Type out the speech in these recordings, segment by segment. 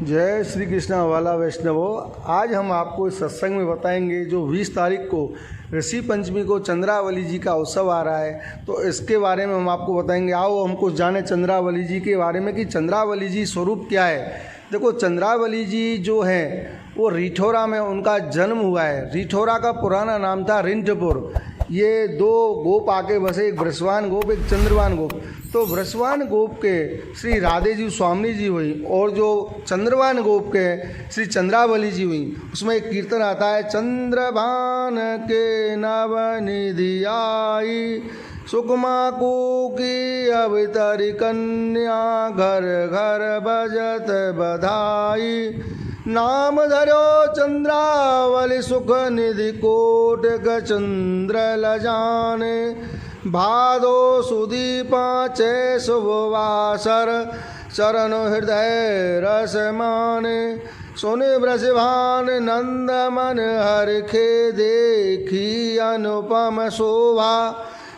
जय श्री कृष्ण वाला वैष्णवो। आज हम आपको इस सत्संग में बताएंगे जो 20 तारीख को ऋषि पंचमी को चंद्रावली जी का उत्सव आ रहा है, तो इसके बारे में हम आपको बताएंगे। आओ हम कुछ जाने चंद्रावली जी के बारे में कि चंद्रावली जी स्वरूप क्या है। देखो, चंद्रावली जी जो हैं वो रिठौरा में उनका जन्म हुआ है। रिठौरा का पुराना नाम था रिंठपुर। ये दो गोप आके बसे, एक वृषवान गोप, एक चंद्रवान गोप। तो वृषवान गोप के श्री राधे जी स्वामी जी हुई और जो चंद्रवान गोप के श्री चंद्रावली जी हुई। उसमें एक कीर्तन आता है, चंद्रभान के नवनिधि आई, सुकमा को की अवतरी कन्या, घर घर बजत बधाई, नाम धरो चंद्रावली सुख निधि कोटक चंद्र लजाने, भादो सुदी पाँचे शुभवासर, चरण हृदय रस माने, सोने ब्रजभान नंद मन हरखे, देखी अनुपम शोभा,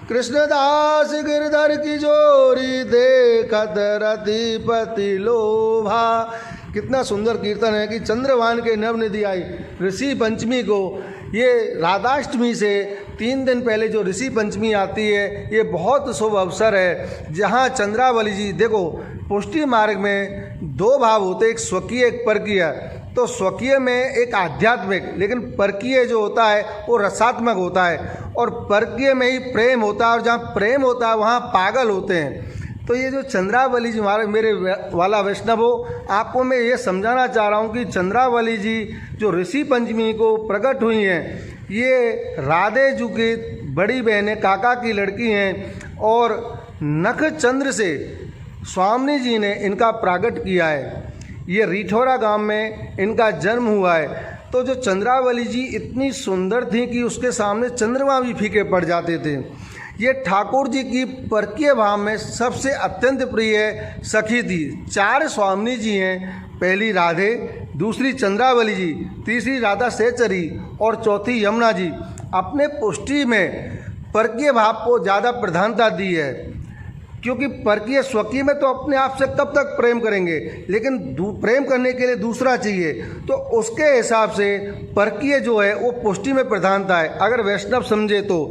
कृष्णदास गिरधर की जोरी, देखत रतिपति लोभा। कितना सुंदर कीर्तन है कि चंद्रभान के नवनिधि आई। ऋषि पंचमी को, ये राधाष्टमी से 3 दिन पहले जो ऋषि पंचमी आती है, ये बहुत शुभ अवसर है जहाँ चंद्रावली जी, देखो पुष्टि मार्ग में 2 भाव होते, एक स्वकीय एक परकीय। तो स्वकीय में एक आध्यात्मिक, लेकिन परकीय जो होता है वो रसात्मक होता है, और परकीय में ही प्रेम होता है, और जहाँ प्रेम होता है वहाँ पागल होते हैं। तो ये जो चंद्रावली जी मेरे वाला वैष्णव हो, आपको मैं ये समझाना चाह रहा हूँ कि चंद्रावली जी जो ऋषि पंचमी को प्रकट हुई हैं, ये राधे जी की बड़ी बहनें, काका की लड़की हैं, और नख चंद्र से स्वामी जी ने इनका प्रागट किया है। ये रिठौरा गांव में इनका जन्म हुआ है। तो जो चंद्रावली जी इतनी सुंदर थी कि उसके सामने चंद्रमा भी फीके पड़ जाते थे। ये ठाकुर जी की परकीय भाव में सबसे अत्यंत प्रिय सखी थी। 4 स्वामी जी हैं, पहली राधे, दूसरी चंद्रावली जी, तीसरी राधा सहचरी और चौथी यमुना जी। अपने पुष्टि में परकीय भाव को ज़्यादा प्रधानता दी है, क्योंकि परकीय स्वकीय में तो अपने आप से कब तक प्रेम करेंगे, लेकिन प्रेम करने के लिए दूसरा चाहिए। तो उसके हिसाब से परकीय जो है वो पुष्टि में प्रधानता है, अगर वैष्णव समझे तो।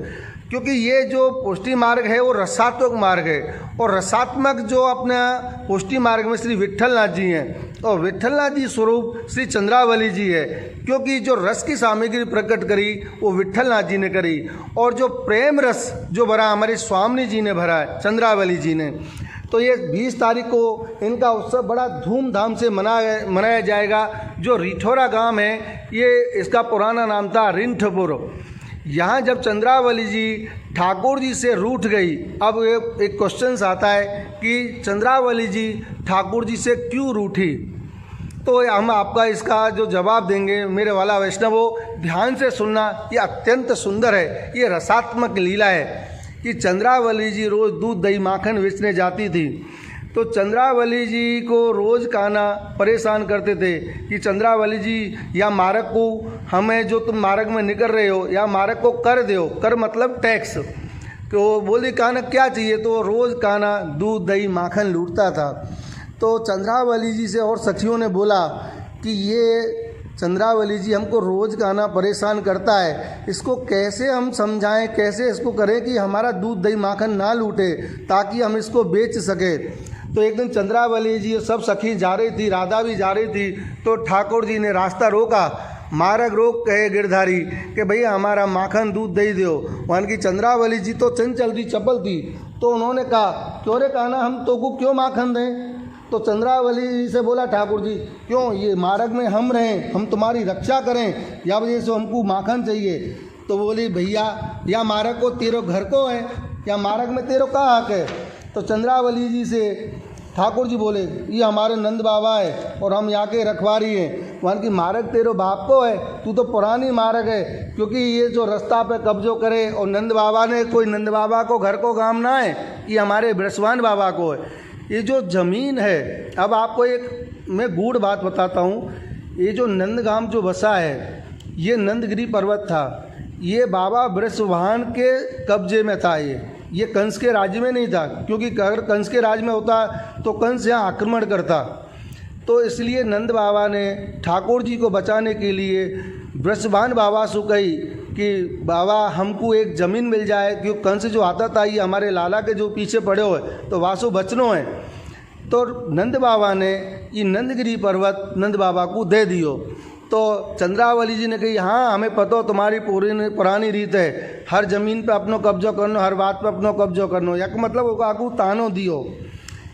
क्योंकि ये जो पुष्टि मार्ग है वो रसात्मक मार्ग है, और रसात्मक जो अपना पुष्टि मार्ग में श्री विट्ठलनाथ जी हैं, और विट्ठलनाथ जी स्वरूप श्री चंद्रावली जी है। क्योंकि जो रस की सामग्री प्रकट करी वो विट्ठलनाथ जी ने करी, और जो प्रेम रस जो भरा हमारे स्वामी जी ने भरा है, चंद्रावली जी ने। तो ये 20 तारीख को इनका उत्सव बड़ा धूमधाम से मनाया जाएगा। जो रिठौरा गांव है, ये इसका पुराना नाम था रिंठपुर। यहाँ जब चंद्रावली जी ठाकुर जी से रूठ गई, अब एक क्वेश्चन आता है कि चंद्रावली जी ठाकुर जी से क्यों रूठी। तो हम आपका इसका जो जवाब देंगे, मेरे वाला वैष्णवों ध्यान से सुनना, ये अत्यंत सुंदर है। ये रसात्मक लीला है कि चंद्रावली जी रोज़ दूध दही माखन बेचने जाती थी। तो चंद्रावली जी को रोज़ कान्हा परेशान करते थे कि चंद्रावली जी, या मार्ग को, हमें जो तुम मार्ग में निकल रहे हो, या मार्ग को कर दो। कर मतलब टैक्स। तो बोली कान्हा क्या चाहिए, तो रोज़ कान्हा दूध दही माखन लूटता था। तो चंद्रावली जी से और सखियों ने बोला कि ये चंद्रावली जी हमको रोज़ कान्हा परेशान करता है, इसको कैसे हम समझाएं, कैसे इसको करें कि हमारा दूध दही माखन ना लूटे, ताकि हम इसको बेच सकें। तो एक दिन चंद्रावली जी सब सखी जा रही थी, राधा भी जा रही थी। तो ठाकुर जी ने रास्ता रोका, मार्ग रोक कहे गिरधारी कि भैया हमारा माखन दूध दही दो। वहाँ की चंद्रावली जी तो चंचल थी, चपल थी। तो उन्होंने कहा, क्यों रे कान्हा, हम तो को क्यों माखन दें। तो चंद्रावली जी से बोला ठाकुर जी, क्यों, ये मार्ग में हम रहें, हम तुम्हारी रक्षा करें, या वजह से हमको माखन चाहिए। तो बोली, भैया या मार्ग को तेरो घर को है, या मार्ग में तेरो का हक है। तो चंद्रावली जी से ठाकुर जी बोले, ये हमारे नंद बाबा है और हम यहाँ के रखवारी हैं। वहाँ की मार्ग तेरो बाप को है, तू तो पुरानी मार्ग है। क्योंकि ये जो रास्ता पे कब्जो करे, और नंद बाबा ने, कोई नंद बाबा को घर को काम ना है, ये हमारे बृषवान बाबा को है। ये जो ज़मीन है, अब आपको एक मैं गूढ़ बात बताता हूँ। ये जो नंदगाम जो बसा है, ये नंदगिरी पर्वत था। ये बाबा बृषवाहन के कब्जे में था। ये कंस के राज्य में नहीं था, क्योंकि अगर कंस के राज्य में होता तो कंस यहाँ आक्रमण करता। तो इसलिए नंद बाबा ने ठाकुर जी को बचाने के लिए वृषभान बाबा से कही कि बाबा हमको एक ज़मीन मिल जाए, क्योंकि कंस जो आता था ये हमारे लाला के जो पीछे पड़े हुए तो वासु बचनो है। तो नंद बाबा ने ये नंदगिरी पर्वत नंद बाबा को दे दियो। तो चंद्रावली जी ने कही हाँ हमें पता हो तुम्हारी पूरी पुरानी रीत है, हर ज़मीन पे अपनो कब्जो करनो, हर बात पे अपनो कब्जो करनो। यक मतलब वो आकू तानो दियो।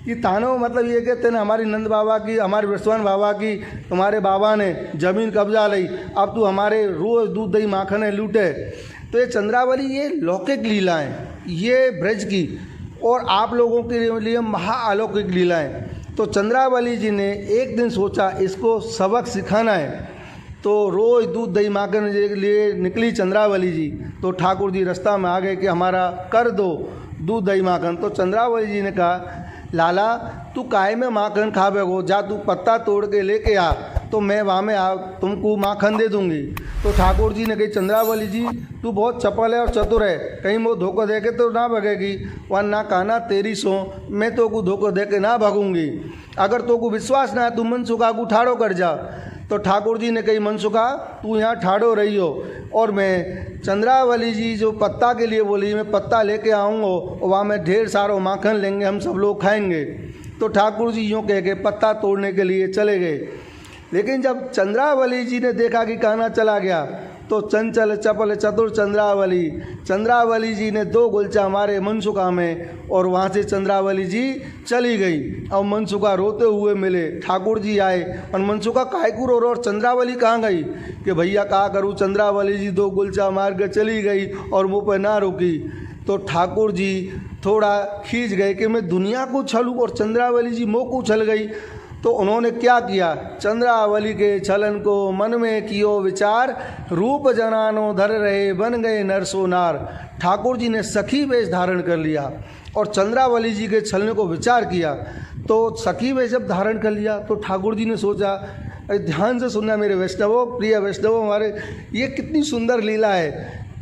ये तानो मतलब ये कहते ना हमारी नंद बाबा की, हमारे विश्वान बाबा की, तुम्हारे बाबा ने ज़मीन कब्जा ली, अब तू हमारे रोज़ दूध दही माखन लूटे। तो ये चंद्रावली ये लौकिक लीलाएँ ये ब्रज की और आप लोगों के लिए महाअलौकिक लीलाएँ। तो चंद्रावली जी ने एक दिन सोचा इसको सबक सिखाना है, तो रोज़ दूध दही माखन के लिए निकली चंद्रावली जी। तो ठाकुर जी रास्ता में आ गए कि हमारा कर दो दूध दही माखन। तो चंद्रावली जी ने कहा लाला तू काहे में माखन खावे हो, जा तू पत्ता तोड़ के लेके आ, तो मैं वहाँ में तुमको माखन दे दूँगी। तो ठाकुर जी ने कही चंद्रावली जी तू बहुत चपल है और चतुर है, कहीं वो धोखा दे के तो ना भगेगी, वरना काना तेरी सो मैं तो को धोखा दे के ना भगूँगी। अगर तो को विश्वास ना है तू मनसुखा को ठाड़ो कर जा। तो ठाकुर जी ने कही मनसुखा तू यहाँ ठाड़ो रही हो और मैं चंद्रावली जी जो पत्ता के लिए बोली मैं पत्ता लेके आऊँगा और वहाँ में ढेर सारा माखन लेंगे, हम सब लोग खाएंगे। तो ठाकुर जी यूँ कह के पत्ता तोड़ने के लिए चले गए। लेकिन जब चंद्रावली जी ने देखा कि कान्हा चला गया तो चंचल चपल चतुर चंद्रावली जी ने 2 गुलचा मारे मनसुखा में और वहाँ से चंद्रावली जी चली गई। और मनसुखा रोते हुए मिले, ठाकुर जी आए और मनसुखा काहे को रो और चंद्रावली कहाँ गई कि भैया कहा करूँ, चंद्रावली जी 2 गुलचा मार के चली गई और मुँह पर ना रुकी। तो ठाकुर जी थोड़ा खींच गए कि मैं दुनिया को छलूँ और चंद्रावली जी मुँह को छल गई। तो उन्होंने क्या किया, चंद्रावली के छलन को मन में कियो विचार, रूप जनानो धर रहे बन गए नरसो नार। ठाकुर जी ने सखी वेश धारण कर लिया और चंद्रावली जी के छलने को विचार किया। तो सखी वेश जब धारण कर लिया तो ठाकुर जी ने सोचा, ध्यान से सुनना मेरे वैष्णवों, प्रिय वैष्णवों हमारे, ये कितनी सुंदर लीला है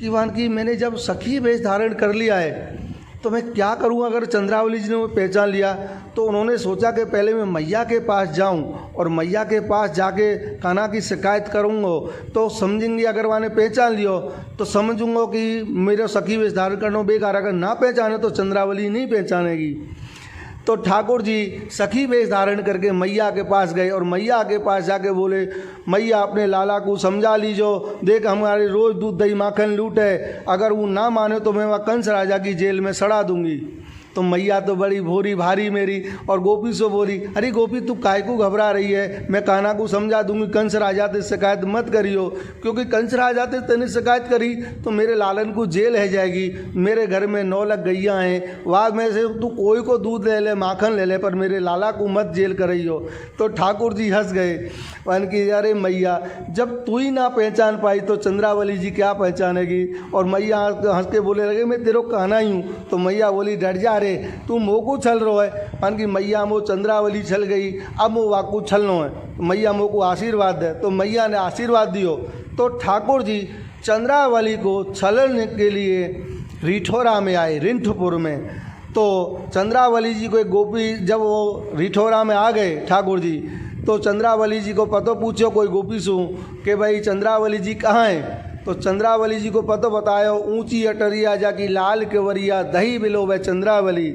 कि वहाँ की मैंने जब सखी वेश धारण कर लिया है तो मैं क्या करूं। अगर चंद्रावली जी ने वो पहचान लिया तो उन्होंने सोचा कि पहले मैं मैया के पास जाऊं और मैया के पास जाके कान्हा की शिकायत करूंगा तो समझेंगे, अगर वहाँ ने पहचान लियो तो समझूंगा कि मेरे सखी वेश धारण करना बेकार, अगर ना पहचाने तो चंद्रावली नहीं पहचानेगी। तो ठाकुर जी सखी वेश धारण करके मैया के पास गए और मैया के पास जाके बोले मैया अपने लाला को समझा लीजो, देख हमारे रोज़ दूध दही माखन लूटे, अगर वो ना माने तो मैं वहाँ कंस राजा की जेल में सड़ा दूंगी। तो मैया तो बड़ी भोरी भारी मेरी और गोपी से बोली, अरे गोपी तू काय को घबरा रही है, मैं कान्हा को समझा दूंगी, कंस राजा से शिकायत मत करियो, क्योंकि कंस राजा से तेने शिकायत करी तो मेरे लालन को जेल है जाएगी। मेरे घर में 9 लाख गैया हैं, वहाँ में से तू कोई को दूध ले ले माखन ले ले, पर मेरे लाला को मत जेल करियो। तो ठाकुर जी हंस गए, वन की अरे मैया जब तू ही ना पहचान पाई तो चंद्रावली जी क्या पहचानेगी। और मैया हंस के बोले लगे मैं तेरे कान्हा ही हूँ। तो मैया बोली डर जा तू मोको छल रो है, मान की मैया मो चंद्रावली छल गई, अब मो वाकू छलनो है, तो मैया मो को आशीर्वाद दे। तो मैया ने आशीर्वाद दियो। तो ठाकुर जी चंद्रावली को छलने के लिए रिठौरा में आए, रिंठपुर में। तो चंद्रावली जी को एक गोपी, जब वो रिठौरा में आ गए ठाकुर जी, तो चंद्रावली जी को पतो पूछो कोई गोपी सू कि भाई चंद्रावली जी कहाँ हैं। तो चंद्रावली जी को पतो बतायो, ऊंची अटरिया जाकी लाल केवरिया दही बिलो व चंद्रावली।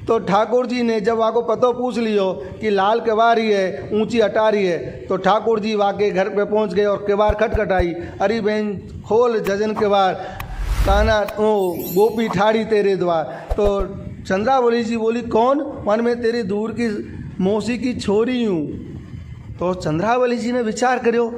तो ठाकुर जी ने जब वहाँ को पतो पूछ लियो कि लाल केवारी है, ऊंची अटारी है, तो ठाकुर जी वहाँ के घर पे पहुँच गए और केवार खटखटाई, अरे बहन खोल जजन केवार, कान्हा ओ गोपी ठाड़ी तेरे द्वार। तो चंद्रावली जी बोली कौन, मन में तेरी दूर की मौसी की छोरी हूँ। तो चंद्रावली जी ने विचार करो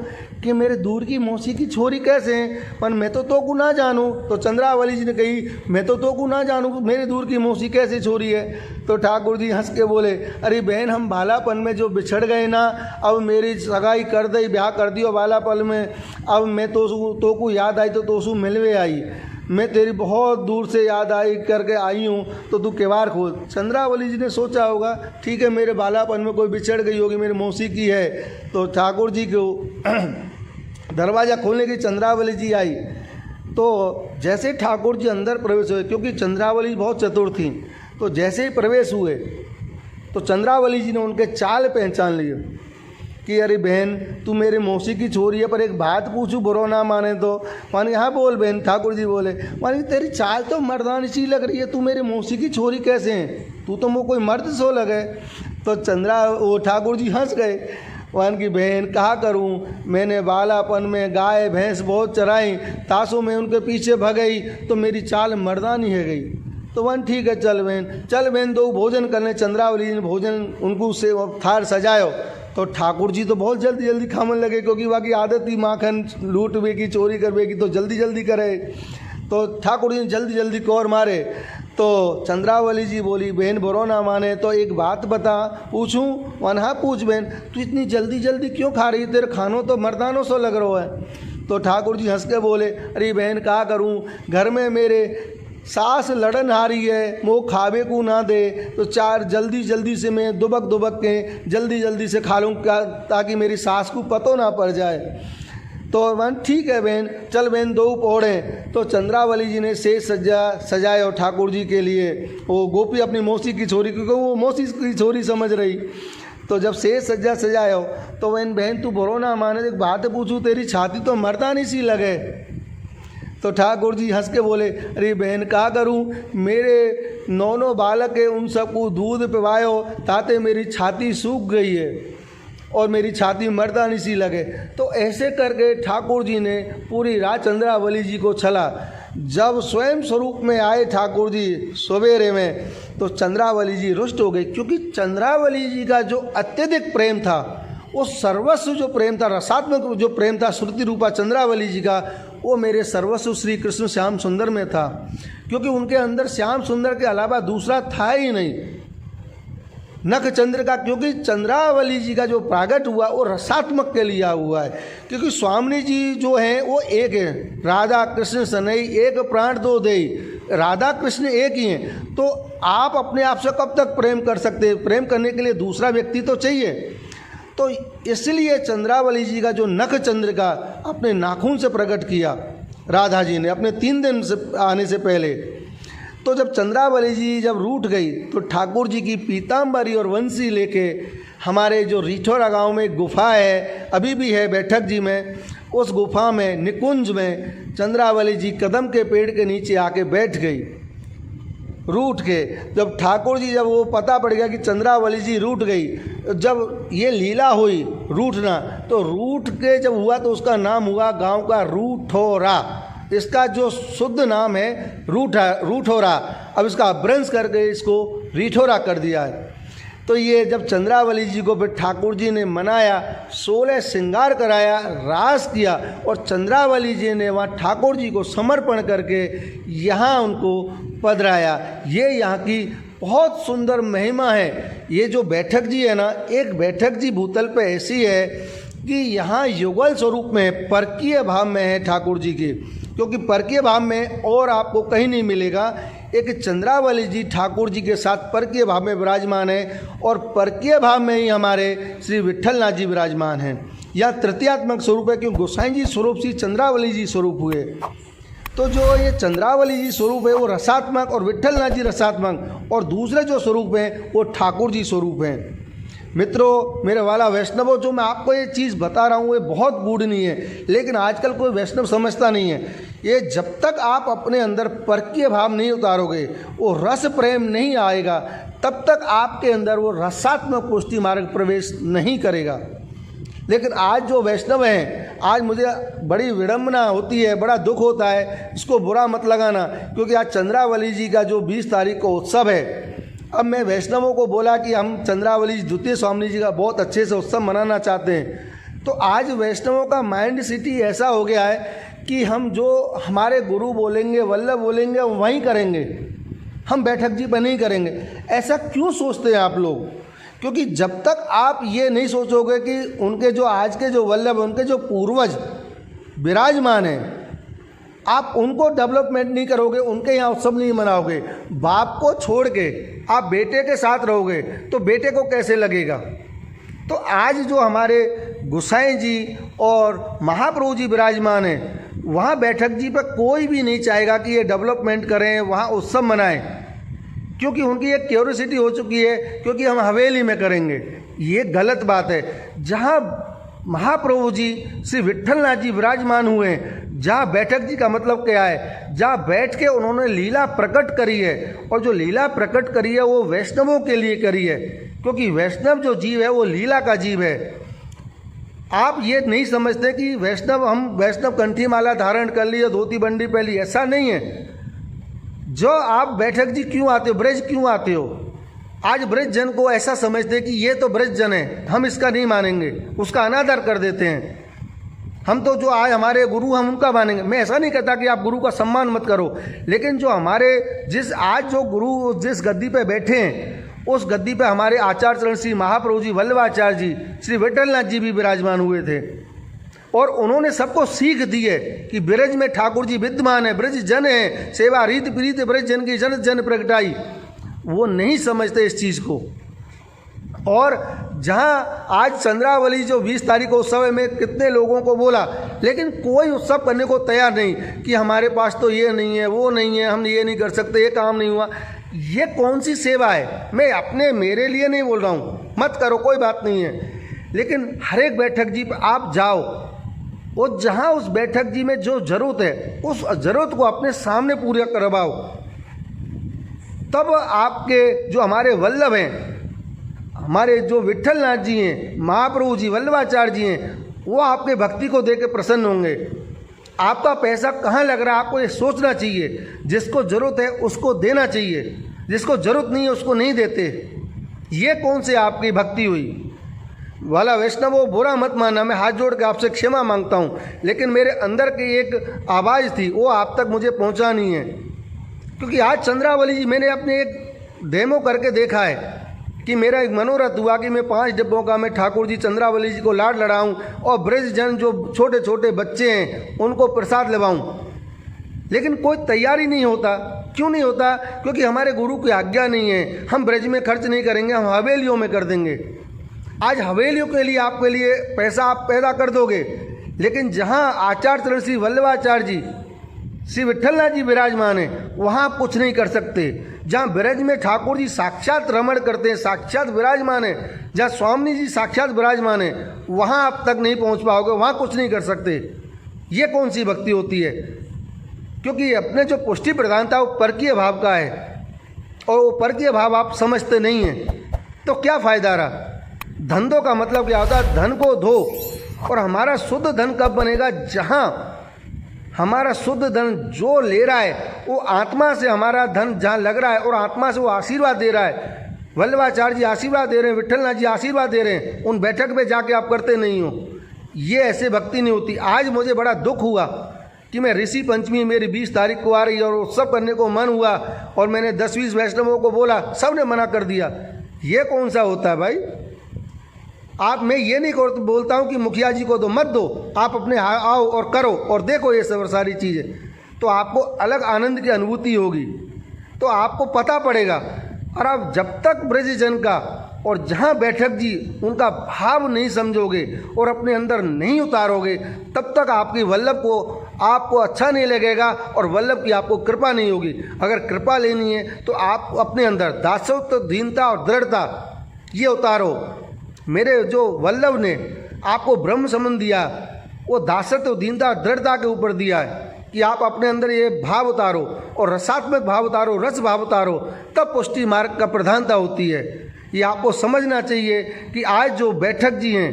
कि मेरे दूर की मौसी की छोरी कैसे हैं, पर मैं तो को ना जानूँ। तो चंद्रावली जी ने कही मैं तो को ना जानूँ, मेरे दूर की मौसी कैसे छोरी है। तो ठाकुर जी हंस के बोले, अरे बहन हम बालापन में जो बिछड़ गए ना, अब मेरी सगाई कर दई, ब्याह कर दियो बालापन में, अब मैं तो को याद आई तो सू मिलवे आई, मैं तेरी बहुत दूर से याद आई करके आई हूँ, तो तू केवार खोल। चंद्रावली जी ने सोचा होगा ठीक है मेरे बालापन में कोई बिछड़ गई होगी, मेरी मौसी की है। तो ठाकुर जी को दरवाज़ा खोलने की चंद्रावली जी आई। तो जैसे ठाकुर जी अंदर प्रवेश हुए, क्योंकि चंद्रावली बहुत चतुर थी, तो जैसे ही प्रवेश हुए तो चंद्रावली जी ने उनके चाल पहचान लिए। कि अरे बहन तू मेरे मौसी की छोरी है, पर एक बात पूछूं बुरा ना माने तो। माने हाँ बोल बहन। ठाकुर जी बोले माने तेरी चाल तो मर्दानी सी लग रही है, तू मेरे मौसी की छोरी कैसे है, तू तो मुझे कोई मर्द सो लगे। तो वो ठाकुर जी हंस गए। वन की बहन कहा करूं, मैंने बालापन में गाय भैंस बहुत चराई, तासों में उनके पीछे भगई तो मेरी चाल मर्दानी है गई। तो वन ठीक है चल बहन दो भोजन करने। चंद्रावली जी ने भोजन उनको से थार सजायो। तो ठाकुर जी तो बहुत जल्दी जल्दी खामन लगे, क्योंकि बाकी आदत ही माखन लूट बेगी चोरी कर बेगी तो जल्दी जल्दी करे। तो ठाकुर जी ने जल्दी जल्दी कौर मारे। तो चंद्रावली जी बोली बहन बुरो ना माने तो एक बात बता, पूछूं? वन हाँ पूछ बहन, तू इतनी जल्दी जल्दी क्यों खा रही, तेरे खानों तो मर्दानों सो लग रहा है। तो ठाकुर जी हंस के बोले अरे बहन कहा करूं, घर में मेरे सास लड़न हारी है, वो खावे को ना दे तो चार जल्दी जल्दी से मैं दुबक के जल्दी जल्दी से खा लूँ क्या, ताकि मेरी सास को पतो ना पड़ जाए। तो वन ठीक है बहन, चल बहन दो पौड़े। तो चंद्रावली जी ने सेज सजाए और ठाकुर जी के लिए वो गोपी अपनी मौसी की छोरी, क्योंकि वो मौसी की छोरी समझ रही। तो जब सेज सजाए तो बहन तू बुरो ना माने, एक बात पूछूं, तेरी छाती तो मर्दानी सी लगे। तो ठाकुर जी हंस के बोले अरे बहन क्या करूं, मेरे नौनों बालक है उन सबको दूध पिवायो ताते मेरी छाती सूख गई है और मेरी छाती मर्दानी सी लगे। तो ऐसे करके ठाकुर जी ने पूरी रात चंद्रावली जी को छला। जब स्वयं स्वरूप में आए ठाकुर जी सवेरे में, तो चंद्रावली जी रुष्ट हो गई, क्योंकि चंद्रावली जी का जो अत्यधिक प्रेम था, वो सर्वस्व जो प्रेम था, रसात्मक जो प्रेम था श्रुति रूपा चंद्रावली जी का, वो मेरे सर्वस्व श्री कृष्ण श्याम सुंदर में था। क्योंकि उनके अंदर श्याम सुंदर के अलावा दूसरा था ही नहीं, नख चंद्र का। क्योंकि चंद्रावली जी का जो प्रागट हुआ वो रसात्मक के लिए हुआ है। क्योंकि स्वामी जी जो हैं वो एक है, राधा कृष्ण सनई एक प्राण दो देई, राधा कृष्ण एक ही हैं। तो आप अपने आप से कब तक प्रेम कर सकते हैं, प्रेम करने के लिए दूसरा व्यक्ति तो चाहिए। तो इसलिए चंद्रावली जी का जो नख चंद्र का अपने नाखून से प्रकट किया राधा जी ने अपने 3 दिन से आने से पहले। तो जब चंद्रावली जी जब रूठ गई तो ठाकुर जी की पीताम्बरी और वंशी लेके हमारे जो रिठौरा गांव में एक गुफा है, अभी भी है बैठक जी में, उस गुफा में निकुंज में चंद्रावली जी कदम के पेड़ के नीचे आके बैठ गई रूठ के। जब ठाकुर जी जब वो पता पड़ गया कि चंद्रावली जी रूठ गई, जब ये लीला हुई रूठना, तो रूठ के जब हुआ तो उसका नाम हुआ गांव का रूठौरा। इसका जो शुद्ध नाम है रूठौरा, अब इसका अपभ्रंश करके इसको रिठौरा कर दिया है। तो ये जब चंद्रावली जी को फिर ठाकुर जी ने मनाया, 16 श्रृंगार कराया, रास किया, और चंद्रावली जी ने वहाँ ठाकुर जी को समर्पण करके यहाँ उनको पधराया। ये यहाँ की बहुत सुंदर महिमा है। ये जो बैठक जी है ना, एक बैठक जी भूतल पे ऐसी है कि यहाँ युगल स्वरूप में है, परकीय भाव में है ठाकुर जी की। क्योंकि परकीय भाव में और आपको कहीं नहीं मिलेगा। एक चंद्रावली जी ठाकुर जी के साथ परकीय भाव में विराजमान है, और परकीय भाव में ही हमारे श्री विट्ठलनाथ जी विराजमान हैं। यह तृतीयात्मक स्वरूप है, क्योंकि गोसाई जी स्वरूप से चंद्रावली जी स्वरूप हुए। तो जो ये चंद्रावली जी स्वरूप है वो रसात्मक, और विट्ठलनाथ जी रसात्मक, और दूसरे जो स्वरूप हैं वो ठाकुर जी स्वरूप हैं। मित्रों, मेरे वाला वैष्णवों, जो मैं आपको ये चीज़ बता रहा हूँ ये बहुत गूढ़ नहीं है, लेकिन आजकल कोई वैष्णव समझता नहीं है। ये जब तक आप अपने अंदर परकीय भाव नहीं उतारोगे, वो रस प्रेम नहीं आएगा, तब तक आपके अंदर वो रसात्मक पुष्टि मार्ग प्रवेश नहीं करेगा। लेकिन आज जो वैष्णव हैं, आज मुझे बड़ी विडम्बना होती है, बड़ा दुख होता है, इसको बुरा मत लगाना, क्योंकि आज चंद्रावली जी का जो 20 तारीख को उत्सव है। अब मैं वैष्णवों को बोला कि हम चंद्रावली द्वितीय स्वामी जी का बहुत अच्छे से उत्सव मनाना चाहते हैं, तो आज वैष्णवों का माइंड सिटी ऐसा हो गया है कि हम जो हमारे गुरु बोलेंगे, वल्लभ बोलेंगे, वहीं करेंगे, हम बैठक जी पर नहीं करेंगे। ऐसा क्यों सोचते हैं आप लोग? क्योंकि जब तक आप ये नहीं सोचोगे कि उनके जो आज के जो वल्लभ, उनके जो पूर्वज विराजमान हैं, आप उनको डेवलपमेंट नहीं करोगे, उनके यहाँ उत्सव नहीं मनाओगे, बाप को छोड़ के आप बेटे के साथ रहोगे, तो बेटे को कैसे लगेगा? तो आज जो हमारे गोसाई जी और महाप्रभु जी विराजमान हैं, वहाँ बैठक जी पर कोई भी नहीं चाहेगा कि ये डेवलपमेंट करें, वहाँ उत्सव मनाएं, क्योंकि उनकी एक क्यूरियोसिटी हो चुकी है, क्योंकि हम हवेली में करेंगे। ये गलत बात है। जहाँ महाप्रभु जी श्री विट्ठलनाथ जी विराजमान हुए हैं, जहाँ बैठक जी का मतलब क्या है, जहाँ बैठ के उन्होंने लीला प्रकट करी है, और जो लीला प्रकट करी है वो वैष्णवों के लिए करी है, क्योंकि वैष्णव जो जीव है वो लीला का जीव है। आप ये नहीं समझते कि वैष्णव, हम वैष्णव कंठी माला धारण कर ली या धोती बंडी पहली, ऐसा नहीं है। जो आप बैठक जी क्यों आते हो, ब्रज क्यों आते हो, आज ब्रज जन को ऐसा समझते कि ये तो ब्रज जन है, हम इसका नहीं मानेंगे, उसका अनादर कर देते हैं। हम तो जो आज हमारे गुरु हम उनका मानेंगे। मैं ऐसा नहीं कहता कि आप गुरु का सम्मान मत करो, लेकिन जो हमारे आज जो गुरु जिस गद्दी पे बैठे हैं, उस गद्दी पे हमारे आचार्य चरण श्री महाप्रभु जी वल्लभाचार्य जी श्री विट्ठलनाथ जी भी विराजमान हुए थे, और उन्होंने सबको सीख दी है कि ब्रज में ठाकुर जी विद्यमान है, ब्रज जन है, सेवा रीत प्रीत ब्रज जन की जन जन प्रगटाई। वो नहीं समझते इस चीज़ को। और जहाँ आज चंद्रावली जो 20 तारीख को उत्सव में कितने लोगों को बोला, लेकिन कोई उत्सव करने को तैयार नहीं कि हमारे पास तो ये नहीं है, वो नहीं है, हम ये नहीं कर सकते, ये काम नहीं हुआ। ये कौन सी सेवा है? मैं मेरे लिए नहीं बोल रहा हूँ, मत करो, कोई बात नहीं है, लेकिन हर एक बैठक जी पर आप जाओ, और जहाँ उस बैठक जी में जो ज़रूरत है उस ज़रूरत को अपने सामने पूरा करवाओ। तब आपके जो हमारे वल्लभ हैं, हमारे जो विट्ठलनाथ जी हैं, महाप्रभु जी वल्लभाचार्य जी हैं, वो आपके भक्ति को देख के प्रसन्न होंगे। आपका पैसा कहाँ लग रहा है आपको ये सोचना चाहिए। जिसको ज़रूरत है उसको देना चाहिए, जिसको ज़रूरत नहीं है उसको नहीं देते। ये कौन सी आपकी भक्ति हुई? वाला वैष्णवों, बुरा मत मानना, मैं हाथ जोड़ के आपसे क्षमा मांगता हूँ, लेकिन मेरे अंदर की एक आवाज़ थी वो आप तक मुझे पहुँचानी है। क्योंकि आज चंद्रावली जी मैंने अपने एक डेमो करके देखा है कि मेरा एक मनोरथ हुआ कि मैं 5 डिब्बों का मैं ठाकुर जी चंद्रावली जी को लाड लड़ाऊँ और ब्रज जन जो छोटे छोटे बच्चे हैं उनको प्रसाद लगाऊँ, लेकिन कोई तैयारी नहीं होता। क्यों नहीं होता? क्योंकि हमारे गुरु की आज्ञा नहीं है। हम ब्रज में खर्च नहीं करेंगे, हम हवेलियों में कर देंगे। आज हवेलियों के लिए आपके लिए पैसा आप पैदा कर दोगे, लेकिन जहाँ आचार्य चरण श्री वल्लभाचार्य जी श्री विट्ठलनाथ जी विराजमान है वहाँ आप कुछ नहीं कर सकते। जहाँ ब्रज में ठाकुर जी साक्षात रमण करते हैं, साक्षात विराजमान है, जहाँ स्वामी जी साक्षात विराजमान है, वहाँ आप तक नहीं पहुँच पाओगे, वहाँ कुछ नहीं कर सकते। ये कौन सी भक्ति होती है? क्योंकि अपने जो पुष्टि प्रधानता वो परकीय भाव का है, और वो परकीय भाव आप समझते नहीं हैं, तो क्या फ़ायदा रहा? धंधों का मतलब क्या होता है? धन को धो। और हमारा शुद्ध धन कब बनेगा? जहाँ हमारा शुद्ध धन जो ले रहा है वो आत्मा से, हमारा धन जहाँ लग रहा है और आत्मा से वो आशीर्वाद दे रहा है। वल्लभाचार्य जी आशीर्वाद दे रहे हैं, विट्ठलनाथ जी आशीर्वाद दे रहे हैं, उन बैठक पे जाके आप करते नहीं हो। ये ऐसे भक्ति नहीं होती। आज मुझे बड़ा दुख हुआ कि मैं ऋषि पंचमी मेरी 20 तारीख को आ रही और उत्सव करने को मन हुआ, और मैंने 10-20 वैष्णवों को बोला, सब ने मना कर दिया। ये कौन सा होता है भाई? मैं ये नहीं बोलता हूँ कि मुखिया जी को तो मत दो, आप अपने आओ और करो और देखो ये सब सारी चीज़ें, तो आपको अलग आनंद की अनुभूति होगी, तो आपको पता पड़ेगा। और आप जब तक ब्रज जन का और जहाँ बैठक जी उनका भाव नहीं समझोगे और अपने अंदर नहीं उतारोगे, तब तक आपकी वल्लभ को आपको अच्छा नहीं लगेगा और वल्लभ की आपको कृपा नहीं होगी। अगर कृपा लेनी है तो आप अपने अंदर दासत्व, दीनता और दृढ़ता ये उतारो। मेरे जो वल्लभ ने आपको ब्रह्म संबंध दिया, वो दासत्व, दीनता, दृढ़ता के ऊपर दिया है कि आप अपने अंदर ये भाव उतारो और रसात्मक भाव उतारो, रस भाव उतारो, तब पुष्टि मार्ग का प्रधानता होती है। ये आपको समझना चाहिए कि आज जो बैठक जी हैं